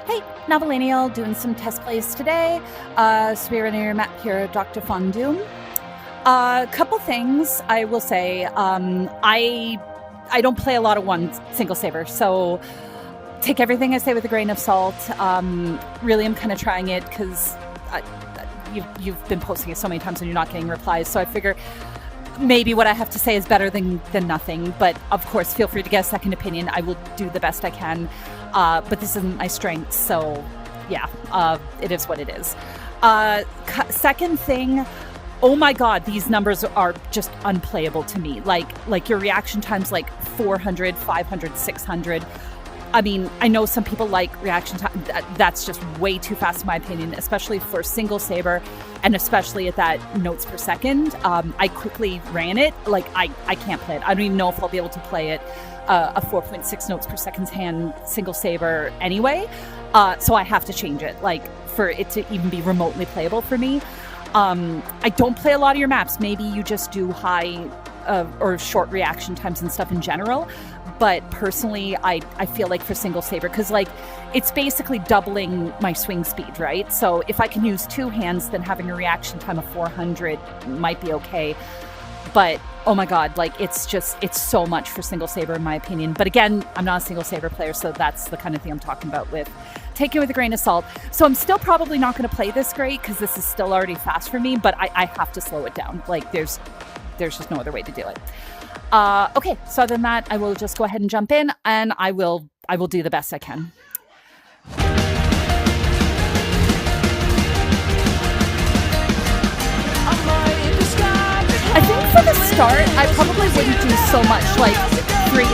Hey, Novelanial, doing some test plays today. Spirit in your map here, Dr. Fondoom. Couple things I will say. I don't play a lot of one single saber, so take everything I say with a grain of salt. Really, I'm kind of trying it because you've been posting it so many times and you're not getting replies, so I figure maybe what I have to say is better than nothing, but of course, feel free to get a second opinion. I will do the best I can, but this isn't my strength, so yeah, it is what it is. Second thing, oh my god, these numbers are just unplayable to me. Like your reaction times like 400, 500, 600. I mean, I know some people like reaction time. That's just way too fast in my opinion, especially for single saber and especially at that notes per second. I quickly ran it. Like, I can't play it. I don't even know if I'll be able to play it a 4.6 notes per second's hand single saber anyway. So I have to change it, like, for it to even be remotely playable for me. I don't play a lot of your maps. Maybe you just do high or short reaction times and stuff in general. But personally, I feel like for single saber, because like it's basically doubling my swing speed, right? So if I can use two hands, then having a reaction time of 400 might be okay. But oh my god, like it's so much for single saber in my opinion. But again, I'm not a single saber player, so that's the kind of thing I'm talking about with. Take it with a grain of salt. So I'm still probably not going to play this great because this is still already fast for me, but I have to slow it down. Like there's just no other way to do it. Okay, so other than that, I will just go ahead and jump in, and I will do the best I can. I think for the start, I probably wouldn't do so much like three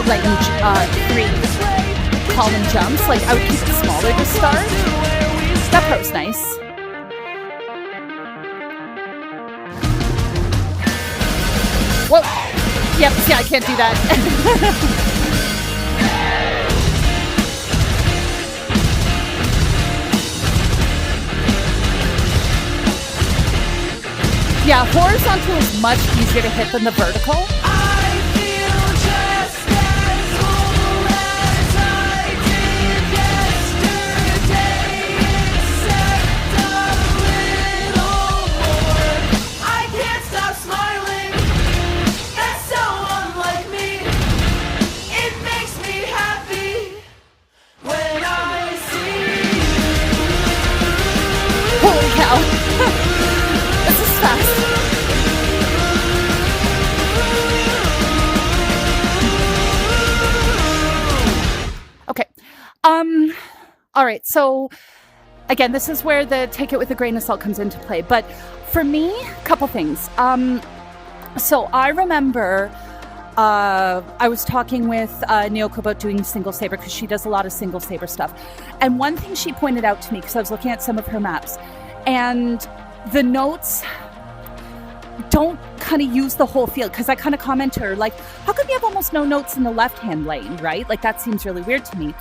column jumps. Like I would keep it smaller to start. That part's nice. Well, yep, see, I can't do that. Yeah, horizontal is much easier to hit than the vertical. This is fast. Okay. All right. So again, this is where the take it with a grain of salt comes into play. But for me, a couple things. So I remember I was talking with Nyoko about doing single saber because she does a lot of single saber stuff. And one thing she pointed out to me, because I was looking at some of her maps, and the notes don't kind of use the whole field, because I kind of comment to her, like, how come you have almost no notes in the left-hand lane, right? Like, that seems really weird to me.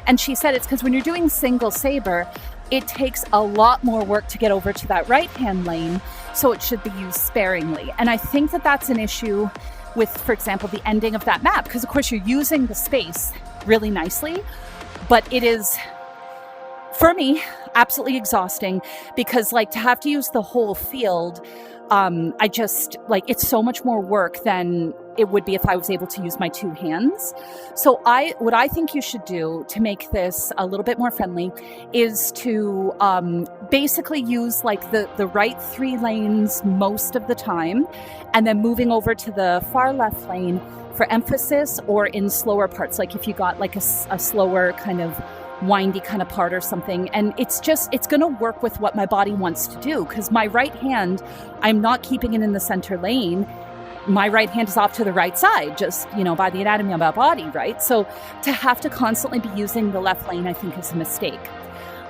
And she said it's because when you're doing single saber, it takes a lot more work to get over to that right-hand lane, so it should be used sparingly. And I think that that's an issue with, for example, the ending of that map, because of course you're using the space really nicely, but it is, for me, absolutely exhausting, because like to have to use the whole field, I just like, it's so much more work than it would be if I was able to use my two hands. So what I think you should do to make this a little bit more friendly is to basically use like the right three lanes most of the time, and then moving over to the far left lane for emphasis or in slower parts. Like if you got like a slower kind of windy kind of part or something, and it's going to work with what my body wants to do, because my right hand, I'm not keeping it in the center lane. My right hand is off to the right side, just, you know, by the anatomy of my body, right? So to have to constantly be using the left lane, I think is a mistake.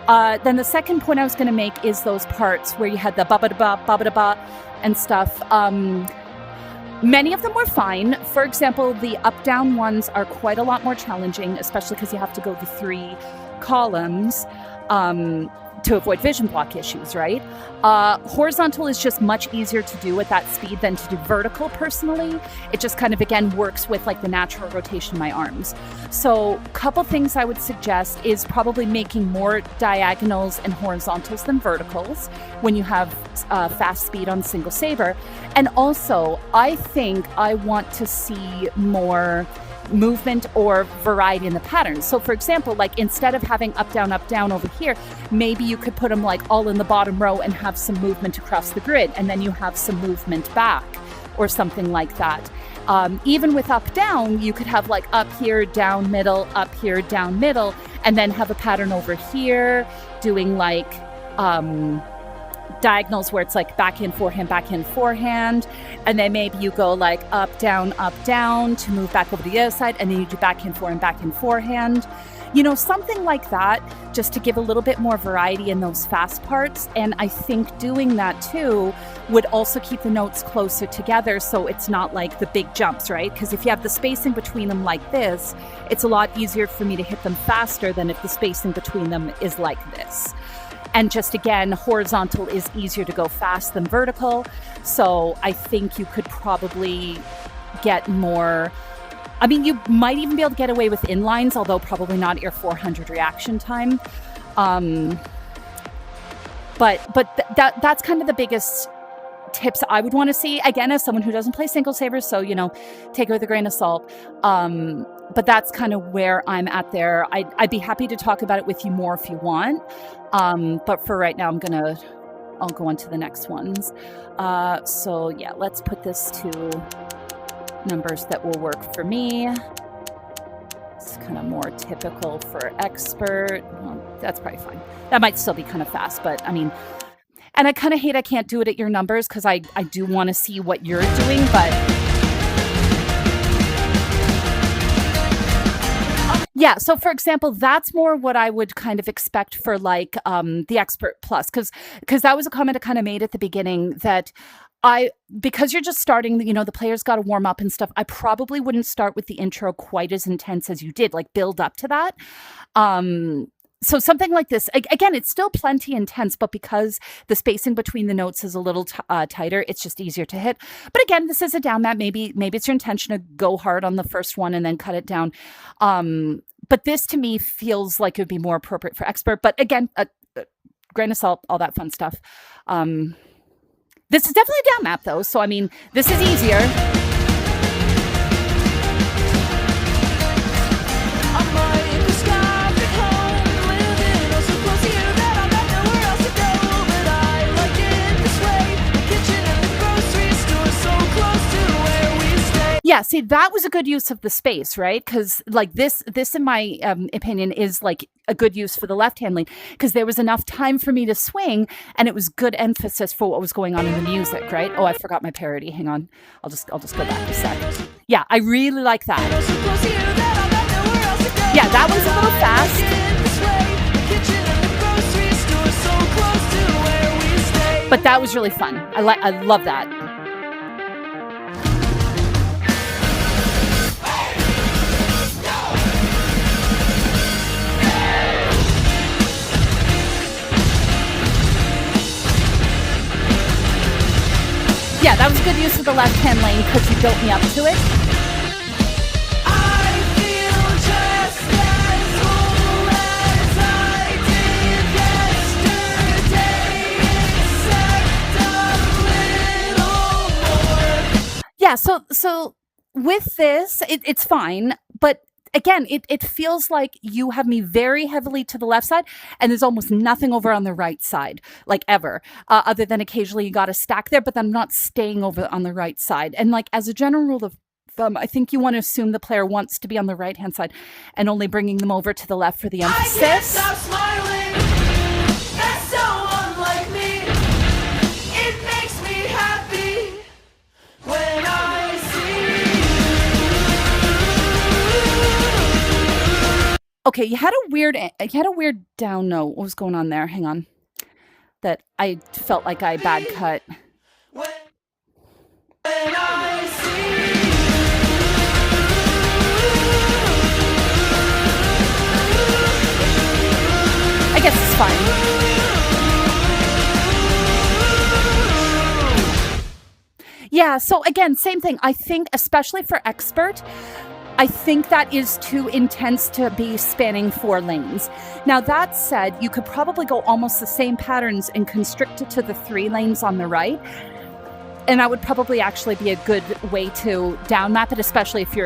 Then the second point I was going to make is those parts where you had the ba-ba-da-ba, ba-ba-da-ba and stuff. Many of them were fine. For example, the up-down ones are quite a lot more challenging, especially because you have to go the three columns. to avoid vision block issues, right? Horizontal is just much easier to do at that speed than to do vertical personally. It just kind of, again, works with like the natural rotation of my arms. So a couple things I would suggest is probably making more diagonals and horizontals than verticals when you have fast speed on single saber. And also, I think I want to see more movement or variety in the patterns. So for example, like instead of having up, down over here, maybe you could put them like all in the bottom row and have some movement across the grid, and then you have some movement back or something like that. Even with up, down, you could have like up here, down, middle, up here, down, middle, and then have a pattern over here doing like diagonals where it's like backhand, forehand, and then maybe you go like up, down to move back over to the other side, and then you do backhand, forehand, you know, something like that, just to give a little bit more variety in those fast parts. And I think doing that too would also keep the notes closer together, so it's not like the big jumps, right? Because if you have the spacing between them like this, it's a lot easier for me to hit them faster than if the spacing between them is like this. And just again, horizontal is easier to go fast than vertical. So I think you could probably get more. I mean, you might even be able to get away with inlines, although probably not at your 400 reaction time. But that's kind of the biggest tips I would want to see. Again, as someone who doesn't play single sabers, so, you know, take it with a grain of salt. But that's kind of where I'm at there. I'd be happy to talk about it with you more if you want. But for right now, I'll go on to the next ones. So yeah, let's put this to numbers that will work for me. It's kind of more typical for expert. Well, that's probably fine. That might still be kind of fast, but I mean, and I kind of hate I can't do it at your numbers because I do want to see what you're doing, but yeah, so for example, that's more what I would kind of expect for like the Expert Plus, because that was a comment I kind of made at the beginning that because you're just starting, you know, the player's got to warm up and stuff, I probably wouldn't start with the intro quite as intense as you did, like build up to that. So something like this, again, it's still plenty intense, but because the spacing between the notes is a little tighter, it's just easier to hit. But again, this is a down map. Maybe it's your intention to go hard on the first one and then cut it down. But this to me feels like it would be more appropriate for expert. But again, grain of salt, all that fun stuff. This is definitely a down map though. So, I mean, this is easier. Yeah, see, that was a good use of the space, right? Because like this in my opinion is like a good use for the left hand lane, because there was enough time for me to swing and it was good emphasis for what was going on in the music, right? Oh, I forgot my parody. Hang on. I'll just go back a sec. Yeah, I really like that. Yeah, that one's a little fast. But that was really fun. I love that. Yeah, that was a good use of the left-hand lane because you built me up to it. I feel just as old as I did yesterday, except a little more. Yeah, so with this, it's fine, but again, it feels like you have me very heavily to the left side, and there's almost nothing over on the right side, like ever, other than occasionally you got a stack there, but I'm not staying over on the right side. And like as a general rule of thumb, I think you want to assume the player wants to be on the right-hand side and only bringing them over to the left for the emphasis. I can't stop smiling. That's so unlike me. It makes me happy when I see. Okay, you had a weird down note. What was going on there? Hang on. That I felt like I bad cut. When I see. I guess it's fine. Yeah, so again, same thing. I think, especially for expert, I think that is too intense to be spanning 4 lanes. Now, that said, you could probably go almost the same patterns and constrict it to the 3 lanes on the right. And that would probably actually be a good way to down map it, especially if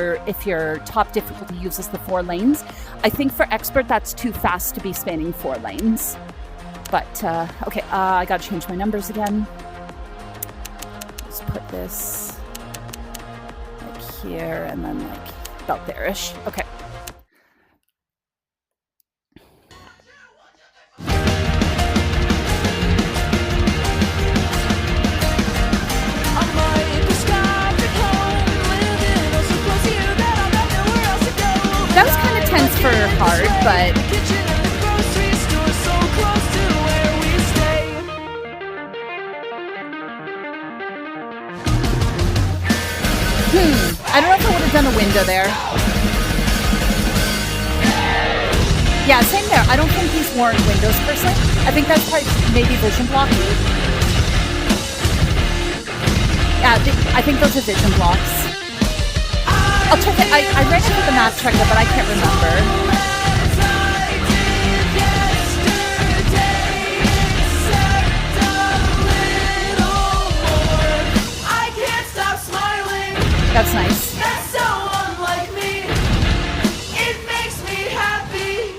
your top difficulty uses the 4 lanes. I think for expert, that's too fast to be spanning 4 lanes. But, okay, I gotta change my numbers again. Let's put this like here and then like about there-ish. Okay. That was kind of tense for hard, but I don't know if I would have done a window there. Yeah, same there. I don't think these warrant windows personally. I think that's probably maybe vision blocking. Yeah, I think those are vision blocks. I'll check it. I read it with the math checker, but I can't remember. That's nice. That's so unlike me. It makes me happy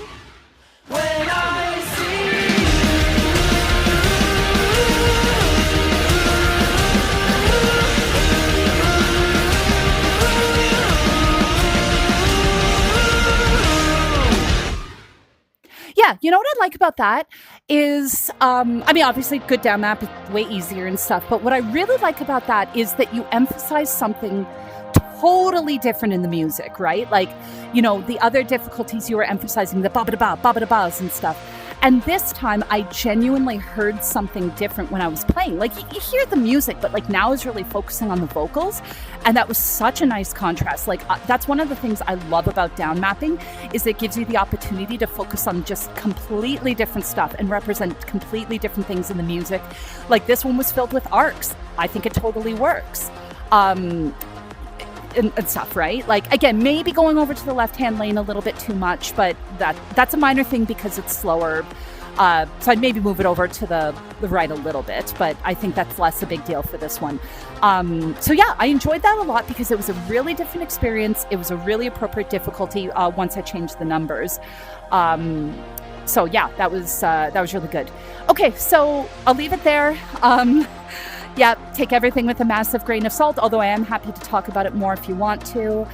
when I see you. Yeah, you know what I like about that is, I mean, obviously good down map is way easier and stuff, but what I really like about that is that you emphasize something totally different in the music, right? Like, you know, the other difficulties you were emphasizing, the ba-ba-da-ba, and stuff. And this time, I genuinely heard something different when I was playing. Like, you hear the music, but like now is really focusing on the vocals. And that was such a nice contrast. Like, that's one of the things I love about down mapping is it gives you the opportunity to focus on just completely different stuff and represent completely different things in the music. Like, this one was filled with arcs. I think it totally works. And stuff, right? Like, again, maybe going over to the left-hand lane a little bit too much, but that's a minor thing because it's slower. So I'd maybe move it over to the right a little bit, but I think that's less a big deal for this one. So yeah, I enjoyed that a lot because it was a really different experience. It was a really appropriate difficulty once I changed the numbers. So yeah, that was really good. Okay, so I'll leave it there. Yeah, take everything with a massive grain of salt, although I am happy to talk about it more if you want to.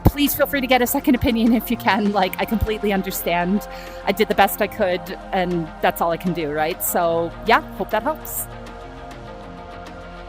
Please feel free to get a second opinion if you can. Like, I completely understand. I did the best I could, and that's all I can do, right? So, yeah, hope that helps.